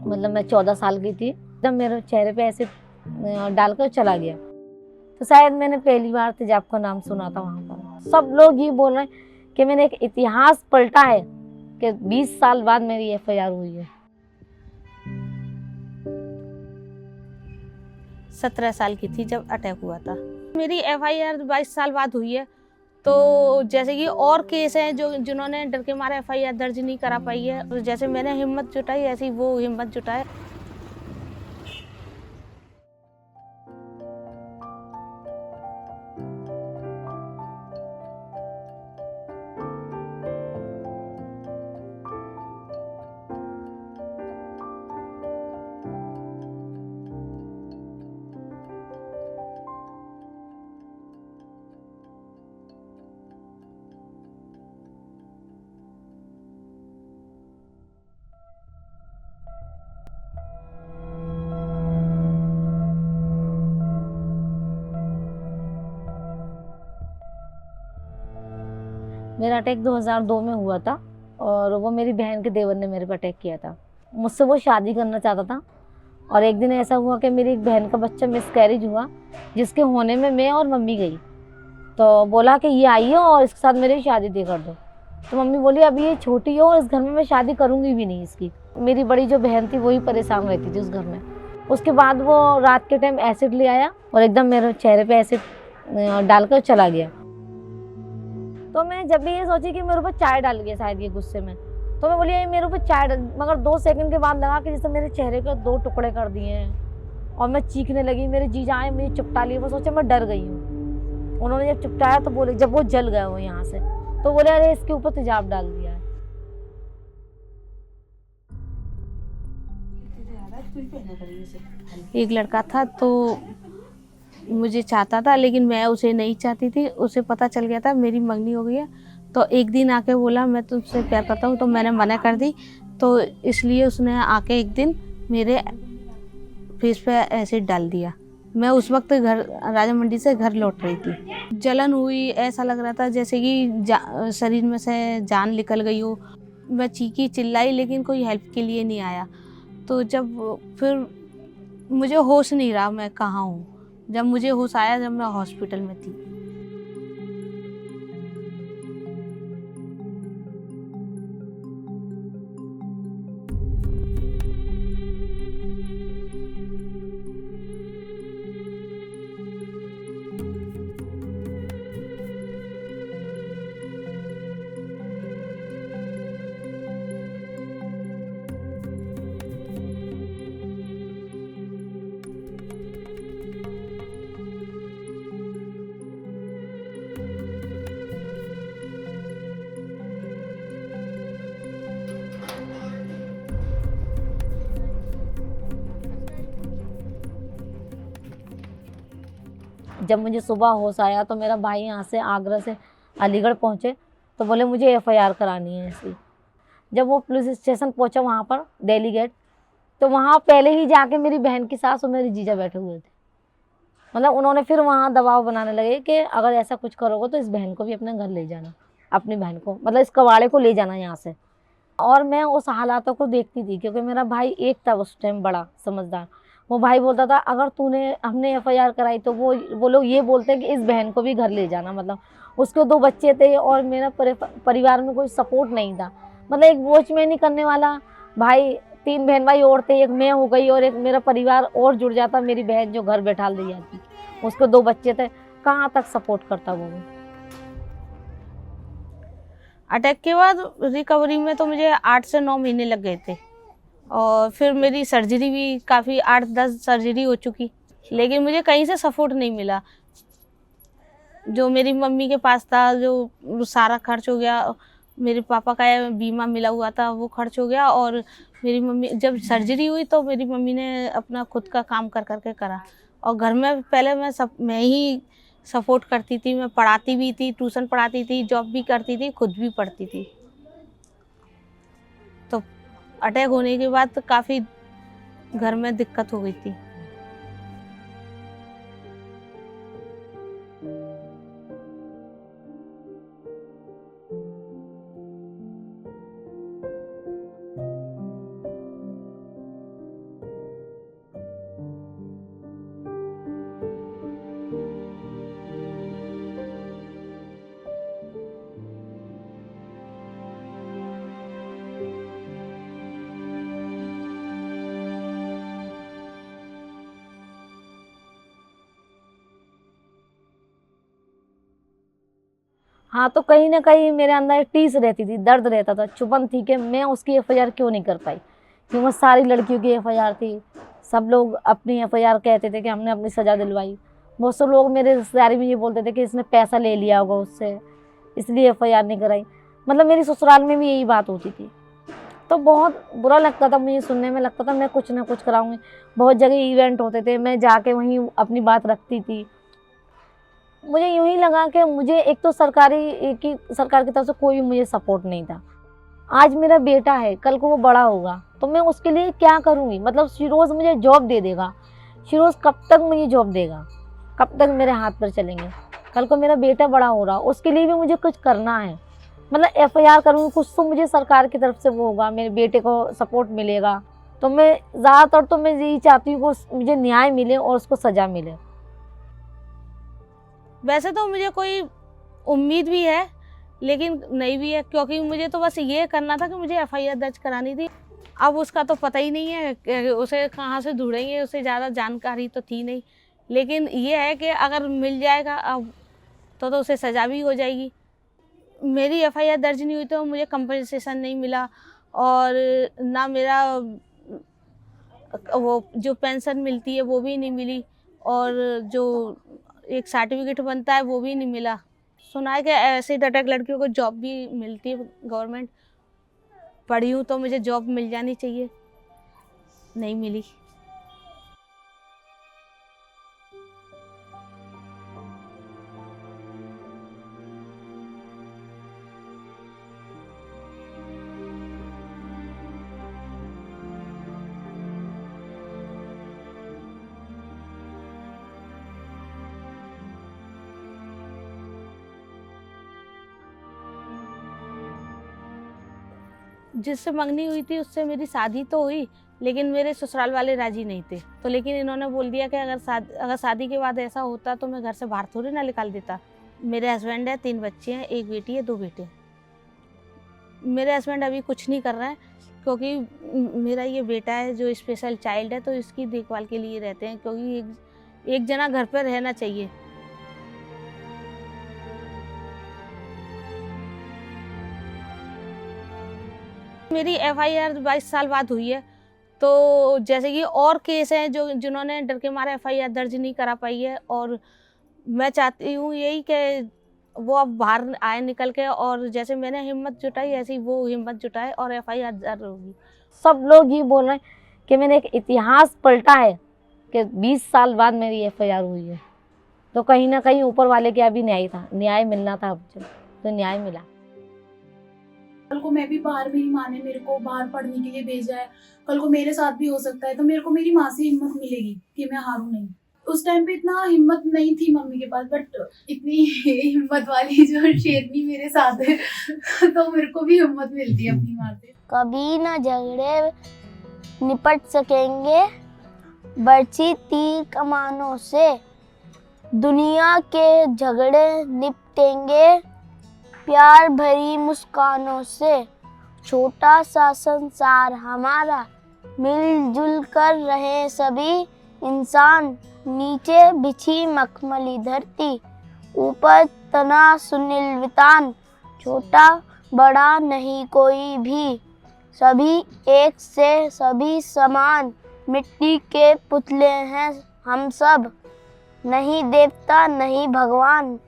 मतलब मैं 14 साल की थी, एकदम मेरे चेहरे पे ऐसे डालकर चला गया। तो शायद मैंने पहली बार तेजाब का नाम सुना था वहाँ पर। सब लोग ये बोल रहे हैं कि मैंने एक इतिहास पलटा है कि 20 साल बाद मेरी एफआईआर हुई है। 17 साल की थी जब अटैक हुआ था। मेरी एफआईआर 22 साल बाद हुई है। तो जैसे कि और केस हैं जो जिन्होंने डर के मारे एफआईआर दर्ज नहीं करा पाई है, तो जैसे मैंने हिम्मत जुटाई ऐसी वो हिम्मत जुटाए। मेरा अटैक 2002 में हुआ था और वो मेरी बहन के देवर ने मेरे पर अटैक किया था। मुझसे वो शादी करना चाहता था और एक दिन ऐसा हुआ कि मेरी एक बहन का बच्चा मिसकैरेज हुआ, जिसके होने में मैं और मम्मी गई। तो बोला कि ये आई हो और इसके साथ मेरी शादी तय कर दो। तो मम्मी बोली अभी ये छोटी हो और इस घर में मैं शादी करूंगी भी नहीं इसकी। मेरी बड़ी जो बहन थी वही परेशान रहती थी उस घर में। उसके बाद वो रात के टाइम एसिड ले आया और एकदम मेरे चेहरे पे एसिड डालकर चला गया। तो मैं जब भी ये सोची कि मेरे ऊपर चाय डाल गया शायद ये गुस्से में, तो मैं बोली ये मेरे ऊपर चाय डाल, मगर 2 सेकंड के बाद लगा कि जैसे मेरे चेहरे के 2 टुकड़े कर दिए हैं और मैं चीखने लगी। मेरे जीजा आए, मुझे चिपटा लिए। वो सोचे मैं डर गई हूँ। उन्होंने जब चिपटाया तो बोले, जब वो जल गया वो यहाँ से, तो बोले अरे इसके ऊपर तेजाब डाल दिया है। एक लड़का था तो मुझे चाहता था, लेकिन मैं उसे नहीं चाहती थी। उसे पता चल गया था मेरी मंगनी हो गई है, तो एक दिन आके बोला मैं तुझसे प्यार करता हूँ, तो मैंने मना कर दी। तो इसलिए उसने आके एक दिन मेरे फेस पे एसिड डाल दिया। मैं उस वक्त घर राजा मंडी से घर लौट रही थी। जलन हुई, ऐसा लग रहा था जैसे कि शरीर में से जान निकल गई हो। मैं चीखी चिल्लाई लेकिन कोई हेल्प के लिए नहीं आया। तो जब फिर मुझे होश नहीं रहा मैं कहाँ हूँ। जब मुझे होश आया जब मैं हॉस्पिटल में थी। जब मुझे सुबह होश आया तो मेरा भाई यहाँ से आगरा से अलीगढ़ पहुँचे, तो बोले मुझे एफआईआर करानी है इसकी। जब वो पुलिस स्टेशन पहुँचा वहाँ पर दिल्ली गेट, तो वहाँ पहले ही जाके मेरी बहन की सास और मेरी जीजा बैठे हुए थे। मतलब उन्होंने फिर वहाँ दबाव बनाने लगे कि अगर ऐसा कुछ करोगे तो इस बहन को भी अपने घर ले जाना, अपनी बहन को, मतलब इस कबाड़े को ले जाना यहाँ से। और मैं उस हालातों को देखती थी क्योंकि मेरा भाई एक था उस टाइम बड़ा समझदार। वो भाई बोलता था अगर तूने हमने एफआईआर कराई तो वो लोग ये बोलते हैं कि इस बहन को भी घर ले जाना। मतलब उसके 2 बच्चे थे और मेरा परिवार में कोई सपोर्ट नहीं था। मतलब एक वॉचमैन ही करने वाला भाई, 3 बहन भाई और थे, एक मैं हो गई और एक मेरा परिवार और जुड़ जाता, मेरी बहन जो घर बैठा दी जाती। उसके 2 बच्चे थे, कहाँ तक सपोर्ट करता वो भी। अटैक के बाद रिकवरी में तो मुझे 8 से 9 महीने लग गए थे। और फिर मेरी सर्जरी भी काफ़ी 8-10 सर्जरी हो चुकी, लेकिन मुझे कहीं से सपोर्ट नहीं मिला। जो मेरी मम्मी के पास था जो सारा खर्च हो गया। मेरे पापा का बीमा मिला हुआ था वो खर्च हो गया। और मेरी मम्मी जब सर्जरी हुई तो मेरी मम्मी ने अपना खुद का काम कर करके करा। और घर में पहले मैं ही सपोर्ट करती थी। मैं पढ़ाती भी थी, ट्यूशन पढ़ाती थी, जॉब भी करती थी, खुद भी पढ़ती थी। तो अटैक होने के बाद तो काफ़ी घर में दिक्कत हो गई थी। हाँ, तो कहीं ना कहीं मेरे अंदर टीस रहती थी, दर्द रहता था, चुभन थी कि मैं उसकी एफआईआर क्यों नहीं कर पाई, क्योंकि सारी लड़कियों की एफआईआर थी। सब लोग अपनी एफआईआर कहते थे कि हमने अपनी सज़ा दिलवाई। बहुत से लोग मेरे रिश्तेदारी में ये बोलते थे कि इसने पैसा ले लिया होगा उससे, इसलिए एफआईआर नहीं कराई। मतलब मेरी ससुराल में भी यही बात होती थी। तो बहुत बुरा लगता था मुझे सुनने में, लगता था मैं कुछ ना कुछ कराऊंगी। बहुत जगह इवेंट होते थे, मैं जाके वहीं अपनी बात रखती थी। मुझे यूं ही लगा कि मुझे एक तो सरकार की तरफ से कोई मुझे सपोर्ट नहीं था। आज मेरा बेटा है, कल को वो बड़ा होगा तो मैं उसके लिए क्या करूँगी। मतलब शिरोज़ मुझे जॉब दे देगा, शिरोज़ कब तक मुझे जॉब देगा, कब तक मेरे हाथ पर चलेंगे। कल को मेरा बेटा बड़ा हो रहा, उसके लिए भी मुझे कुछ करना है। मतलब एफआईआर करूँगी, कुछ तो मुझे सरकार की तरफ से वो होगा, मेरे बेटे को सपोर्ट मिलेगा। तो मैं ज़्यादातर तो मैं यही चाहती हूँ कि मुझे न्याय मिले और उसको सज़ा मिले। वैसे तो मुझे कोई उम्मीद भी है लेकिन नहीं भी है, क्योंकि मुझे तो बस ये करना था कि मुझे एफआईआर दर्ज करानी थी। अब उसका तो पता ही नहीं है कि उसे कहाँ से ढूंढेंगे, उसे ज़्यादा जानकारी तो थी नहीं। लेकिन ये है कि अगर मिल जाएगा अब तो उसे सज़ा भी हो जाएगी। मेरी एफआईआर दर्ज नहीं हुई तो मुझे कंपनसेशन नहीं मिला, और ना मेरा वो जो पेंशन मिलती है वो भी नहीं मिली, और जो एक सर्टिफिकेट बनता है वो भी नहीं मिला। सुना है कि ऐसे अटैक लड़कियों को जॉब भी मिलती है गवर्नमेंट। पढ़ी हूँ तो मुझे जॉब मिल जानी चाहिए, नहीं मिली। जिससे मंगनी हुई थी उससे मेरी शादी तो हुई, लेकिन मेरे ससुराल वाले राजी नहीं थे। तो लेकिन इन्होंने बोल दिया कि अगर शादी के बाद ऐसा होता तो मैं घर से बाहर थोड़ी ना निकाल देता। मेरे हस्बैंड है, 3 बच्चे हैं, 1 बेटी है, 2 बेटे। मेरे हस्बैंड अभी कुछ नहीं कर रहे हैं क्योंकि मेरा ये बेटा है जो स्पेशल चाइल्ड है, तो इसकी देखभाल के लिए रहते हैं, क्योंकि एक जना घर पर रहना चाहिए। मेरी एफआईआर 22 साल बाद हुई है, तो जैसे कि और केस हैं जिन्होंने डर के मारे एफआईआर दर्ज नहीं करा पाई है, और मैं चाहती हूँ यही कि वो अब बाहर आए निकल के, और जैसे मैंने हिम्मत जुटाई ऐसे ही वो हिम्मत जुटाए और एफआईआर दर्ज होगी। सब लोग ये बोल रहे हैं कि मैंने एक इतिहास पलटा है कि 20 साल बाद मेरी एफआईआर हुई है। तो कहीं ना कहीं ऊपर वाले के अभी न्याय मिलना था मुझे, तो न्याय मिला। कल को मैं भी बाहर, मेरी माँ ने मेरे को बाहर पढ़ने के लिए भेजा है, कल को मेरे साथ भी हो सकता है, तो मेरे को मेरी माँ से हिम्मत मिलेगी कि मैं हारूं नहीं। उस टाइम पे इतना हिम्मत नहीं थी मम्मी के पास, बट इतनी हिम्मत वाली जो शेरनी मेरे साथ है तो मेरे को भी हिम्मत मिलती है अपनी माँ से। कभी न झगड़े निपट सकेंगे बरछी तीर कमानों से, दुनिया के झगड़े निपटेंगे प्यार भरी मुस्कानों से। छोटा सा संसार हमारा, मिलजुल कर रहे सभी इंसान, नीचे बिछी मखमली धरती, ऊपर तना सुनील वितान। छोटा बड़ा नहीं कोई भी, सभी एक से सभी समान, मिट्टी के पुतले हैं हम सब, नहीं देवता नहीं भगवान।